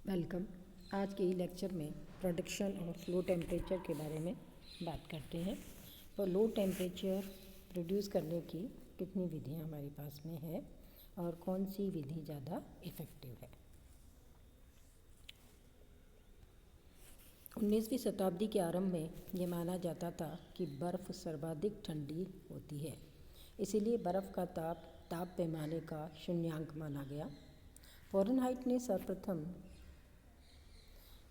Welcome. आज के lecture में प्रोडक्शन ऑफ लो टेम्परेचर के बारे में बात करते हैं। तो लो टेम्परेचर प्रोड्यूस करने की कितनी विधियां हमारे पास में है और कौन सी विधि ज़्यादा इफ़ेक्टिव है। 19वीं शताब्दी के आरंभ में ये माना जाता था कि बर्फ़ सर्वाधिक ठंडी होती है, इसीलिए बर्फ़ का ताप पैमाने का शून्यांक माना गया। फ़ारेनहाइट ने सर्वप्रथम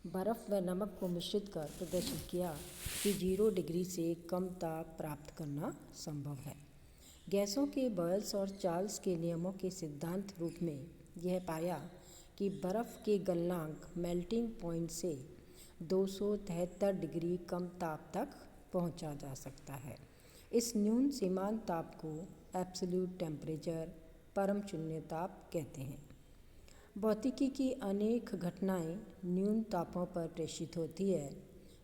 बर्फ़ व नमक को मिश्रित कर प्रदर्शित किया कि 0 डिग्री से कम ताप प्राप्त करना संभव है। गैसों के बॉयल्स और चार्ल्स के नियमों के सिद्धांत रूप में यह पाया कि बर्फ़ के गलनांक मेल्टिंग पॉइंट से 273 डिग्री कम ताप तक पहुंचा जा सकता है। इस न्यून सीमांत ताप को एब्सोल्यूट टेम्परेचर, परम शून्य ताप कहते हैं। भौतिकी की अनेक घटनाएं न्यून तापों पर प्रेषित होती है।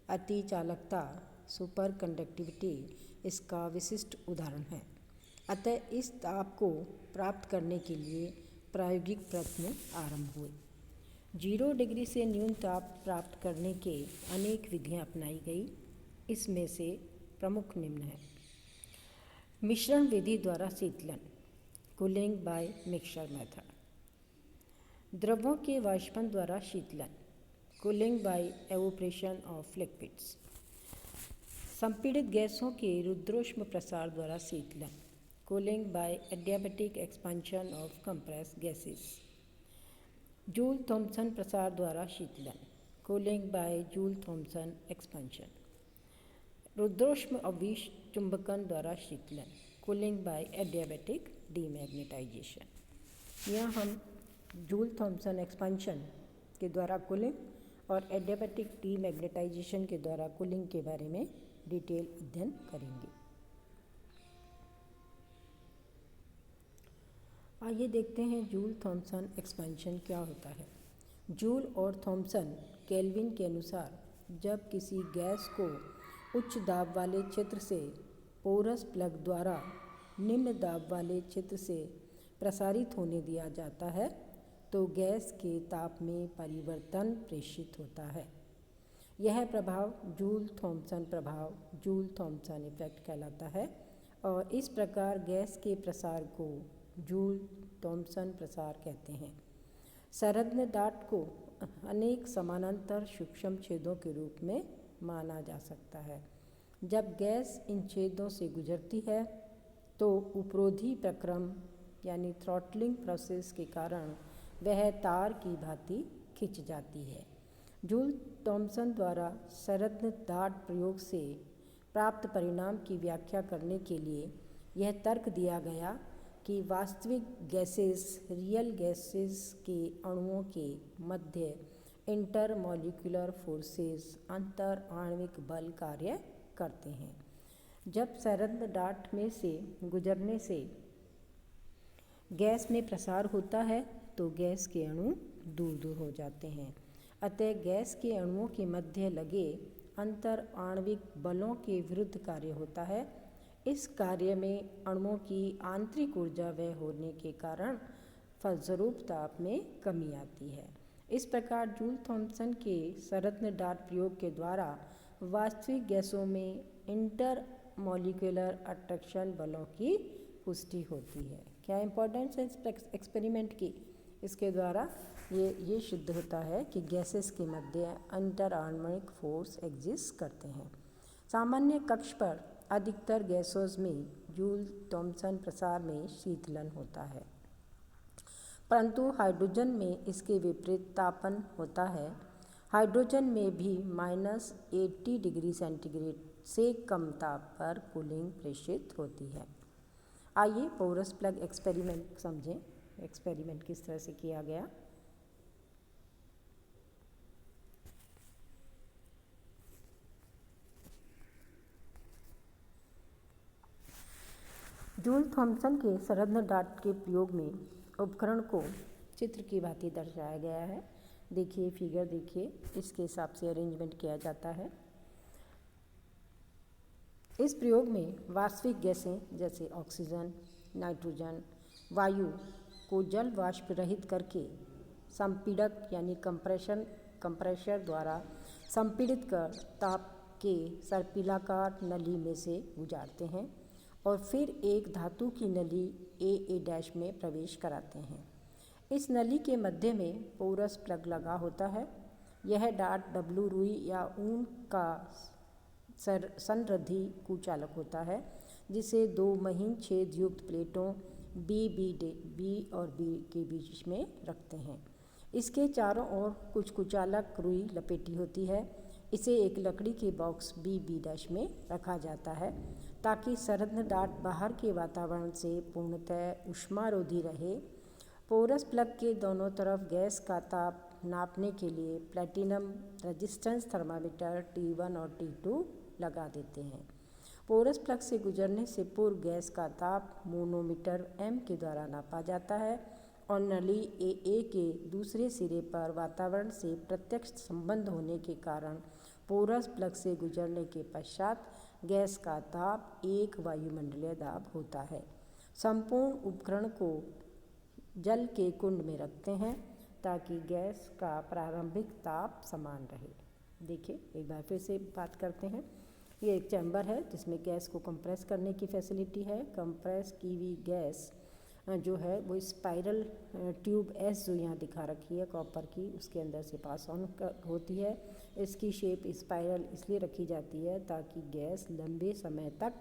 अति चालकता, सुपर कंडक्टिविटी इसका विशिष्ट उदाहरण है। अतः इस ताप को प्राप्त करने के लिए प्रायोगिक प्रयत्न आरंभ हुए। 0 डिग्री से न्यून ताप प्राप्त करने के अनेक विधियां अपनाई गई। इसमें से प्रमुख निम्न है। मिश्रण विधि द्वारा शीतलन, कूलिंग बाय मिक्सचर मेथड। द्रवों के वाष्पन द्वारा शीतलन, cooling by evaporation of liquids. संपीड़ित गैसों के रुद्रोष्म प्रसार द्वारा शीतलन, cooling by adiabatic expansion of compressed gases. Joule Thomson प्रसार द्वारा शीतलन, cooling by Joule Thomson expansion. रुद्रोष्म अविश चुंबकन द्वारा शीतलन, कूलिंग बाय एडियाबैटिक डीमैग्नेटाइजेशन। यह हम जूल थॉम्सन एक्सपेंशन के द्वारा कूलिंग और एडियाबैटिक डीमैग्नेटाइजेशन के द्वारा कूलिंग के बारे में डिटेल अध्ययन करेंगे। आइए देखते हैं जूल थॉम्सन एक्सपेंशन क्या होता है। जूल और थॉम्सन केल्विन के अनुसार जब किसी गैस को उच्च दाब वाले क्षेत्र से पोरस प्लग द्वारा निम्न दाब वाले क्षेत्र से प्रसारित होने दिया जाता है तो गैस के ताप में परिवर्तन प्रेषित होता है। यह प्रभाव जूल थॉम्सन प्रभाव, जूल थॉम्सन इफेक्ट कहलाता है और इस प्रकार गैस के प्रसार को जूल थॉम्सन प्रसार कहते हैं। संलग्न डाट को अनेक समानांतर सूक्ष्म छेदों के रूप में माना जा सकता है। जब गैस इन छेदों से गुजरती है तो उपरोधी प्रक्रम यानी थ्रॉटलिंग प्रोसेस के कारण वह तार की भांति खिंच जाती है। जूल थॉम्सन द्वारा संलग्न डाट प्रयोग से प्राप्त परिणाम की व्याख्या करने के लिए यह तर्क दिया गया कि वास्तविक गैसेस रियल गैसेस के अणुओं के मध्य इंटरमॉलिक्यूलर फोर्सेस अंतर आणविक बल कार्य करते हैं। जब संलग्न डाट में से गुजरने से गैस में प्रसार होता है तो गैस के अणु दूर दूर हो जाते हैं। अतः गैस के अणुओं के मध्य लगे अंतर आणविक बलों के विरुद्ध कार्य होता है। इस कार्य में अणुओं की आंतरिक ऊर्जा व्यय होने के कारण फलस्वरूप ताप में कमी आती है। इस प्रकार जूल थॉम्सन के संलग्न डाट प्रयोग के द्वारा वास्तविक गैसों में इंटर मॉलिक्यूलर अट्रैक्शन बलों की पुष्टि होती है। क्या इम्पोर्टेंस है इस एक्सपेरिमेंट की? इसके द्वारा ये सिद्ध होता है कि गैसेस के मध्य अंतर आणविक फोर्स एग्जिस्ट करते हैं। सामान्य कक्ष पर अधिकतर गैसों में जूल थॉम्सन प्रसार में शीतलन होता है, परंतु हाइड्रोजन में इसके विपरीत तापन होता है। हाइड्रोजन में भी -80 डिग्री सेंटीग्रेड से कम ताप पर कूलिंग प्रेषित होती है। आइए पोरस प्लग एक्सपेरिमेंट समझें। एक्सपेरिमेंट किस तरह से किया गया। जूल थॉम्सन के संलग्न डाट के प्रयोग में उपकरण को चित्र की भांति दर्शाया गया है। देखिए फिगर, देखिए इसके हिसाब से अरेंजमेंट किया जाता है। इस प्रयोग में वास्तविक गैसें जैसे ऑक्सीजन, नाइट्रोजन, वायु को जल वाष्प रहित करके संपीड़क यानी कंप्रेशर द्वारा संपीड़ित कर ताप के सर्पिलाकार नली में से गुजारते हैं और फिर एक धातु की नली AA- में प्रवेश कराते हैं। इस नली के मध्य में पोरस प्लग लगा होता है। यह डाट डब्लू रुई या ऊन का संरधी कुचालक होता है, जिसे दो महीन छेद युक्त प्लेटों बी और बी के बीच में रखते हैं। इसके चारों ओर कुछ कुचालक रुई लपेटी होती है। इसे एक लकड़ी के बॉक्स B में रखा जाता है ताकि संलग्न डाट बाहर के वातावरण से पूर्णतः ऊष्मारोधी रहे। पोरस प्लग के दोनों तरफ गैस का ताप नापने के लिए प्लैटिनम रेजिस्टेंस थर्मामीटर T1 और T2 लगा देते हैं। पोरस प्लग से गुजरने से पूर्व गैस का ताप मोनोमीटर M के द्वारा नापा जाता है और नली AA के दूसरे सिरे पर वातावरण से प्रत्यक्ष संबंध होने के कारण पोरस प्लग से गुजरने के पश्चात गैस का ताप एक वायुमंडलीय दाब होता है। संपूर्ण उपकरण को जल के कुंड में रखते हैं ताकि गैस का प्रारंभिक ताप समान रहे। देखिए, एक बार फिर से बात करते हैं। ये एक चैम्बर है जिसमें गैस को कंप्रेस करने की फैसिलिटी है। कंप्रेस की हुई गैस जो है वो स्पाइरल ट्यूब S जो यहाँ दिखा रखी है कॉपर की, उसके अंदर से पास ऑन होती है। इसकी शेप स्पाइरल इसलिए रखी जाती है ताकि गैस लंबे समय तक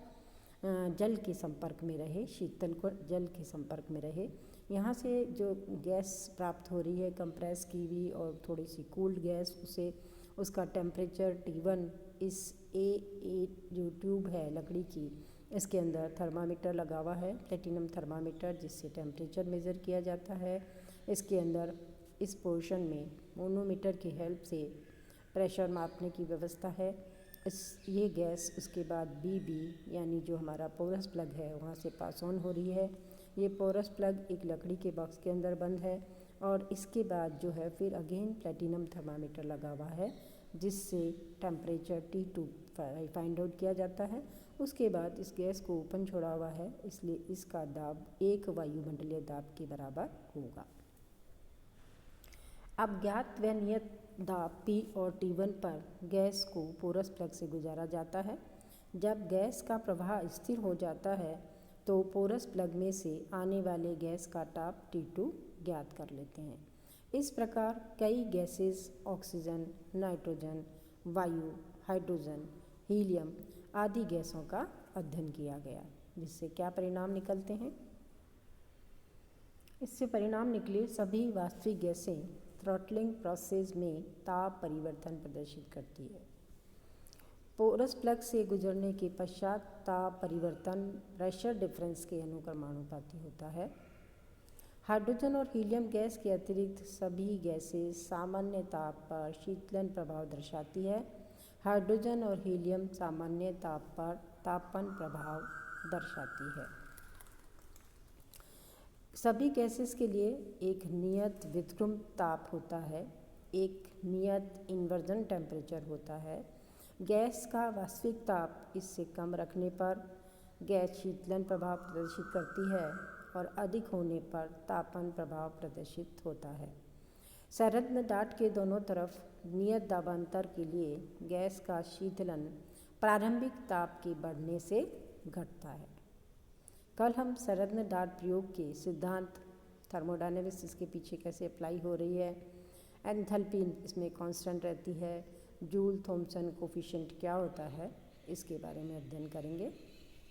जल के संपर्क में रहे, शीतल को जल के संपर्क में रहे। यहाँ से जो गैस प्राप्त हो रही है कंप्रेस की हुई और थोड़ी सी कूल्ड गैस, उसे उसका टेम्परेचर T1 इस AA जो ट्यूब है लकड़ी की, इसके अंदर थर्मामीटर लगा हुआ है, प्लेटिनम थर्मामीटर, जिससे टेम्परेचर मेज़र किया जाता है। इसके अंदर इस पोर्शन में मोनोमीटर की हेल्प से प्रेशर मापने की व्यवस्था है। ये गैस उसके बाद BB यानी जो हमारा पोरस प्लग है वहाँ से पास ऑन हो रही है। ये पोरस प्लग एक लकड़ी के बॉक्स के अंदर बंद है और इसके बाद जो है फिर अगेन प्लेटिनम थर्मामीटर लगा हुआ है, जिससे टेम्परेचर T2 फाइंड आउट किया जाता है। उसके बाद इस गैस को ओपन छोड़ा हुआ है, इसलिए इसका दाब एक वायुमंडलीय दाब के बराबर होगा। अब ज्ञात व नियत दाब P और T1 पर गैस को पोरस प्लग से गुजारा जाता है। जब गैस का प्रवाह स्थिर हो जाता है तो पोरस प्लग में से आने वाले गैस का ताप T2 ज्ञात कर लेते हैं। इस प्रकार कई गैसेस ऑक्सीजन, नाइट्रोजन, वायु, हाइड्रोजन, हीलियम आदि गैसों का अध्ययन किया गया, जिससे क्या परिणाम निकलते हैं। इससे परिणाम निकले सभी वास्तविक गैसें थ्रॉटलिंग प्रोसेस में ताप परिवर्तन प्रदर्शित करती है। पोरस प्लग से गुजरने के पश्चात ताप परिवर्तन प्रेशर डिफरेंस के अनुक्रमानुपाती होता है। हाइड्रोजन और हीलियम गैस के अतिरिक्त सभी गैसें सामान्य ताप पर शीतलन प्रभाव दर्शाती है। हाइड्रोजन और हीलियम सामान्य ताप पर तापन प्रभाव दर्शाती है। सभी गैसेस के लिए एक नियत व्युत्क्रम ताप होता है, एक नियत इन्वर्जन टेम्परेचर होता है। गैस का वास्तविक ताप इससे कम रखने पर गैस शीतलन प्रभाव प्रदर्शित करती है और अधिक होने पर तापन प्रभाव प्रदर्शित होता है। संलग्न डाट के दोनों तरफ नियत दाबांतर के लिए गैस का शीतलन प्रारंभिक ताप के बढ़ने से घटता है। कल हम संलग्न डाट प्रयोग के सिद्धांत, थर्मोडायनेमिक्स इसके पीछे कैसे अप्लाई हो रही है, एंथैल्पी इसमें कांस्टेंट रहती है, जूल थॉमसन कोफिशिएंट क्या होता है, इसके बारे में अध्ययन करेंगे।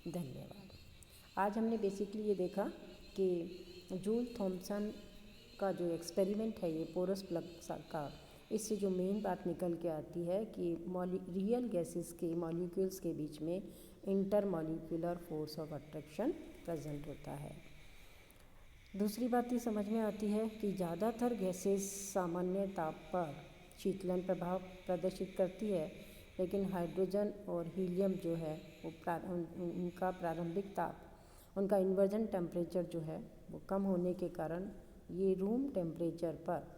धन्यवाद। आज हमने बेसिकली ये देखा कि जूल थॉमसन का जो एक्सपेरिमेंट है ये पोरस प्लग का, इससे जो मेन बात निकल के आती है कि रियल गैसेस के मॉलिक्यूल्स के बीच में intermolecular force of attraction present होता है। दूसरी बात ये समझ में आती है कि ज़्यादातर गैसेस सामान्य ताप पर शीतलन प्रभाव प्रदर्शित करती है, लेकिन हाइड्रोजन और हीलियम जो है वो उनका प्रारंभिक ताप, उनका इन्वर्जन टेम्परेचर जो है वो कम होने के कारण ये रूम टेम्परेचर पर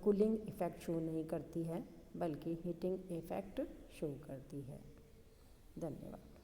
कूलिंग इफ़ेक्ट शो नहीं करती है, बल्कि हीटिंग इफ़ेक्ट शो करती है। धन्यवाद।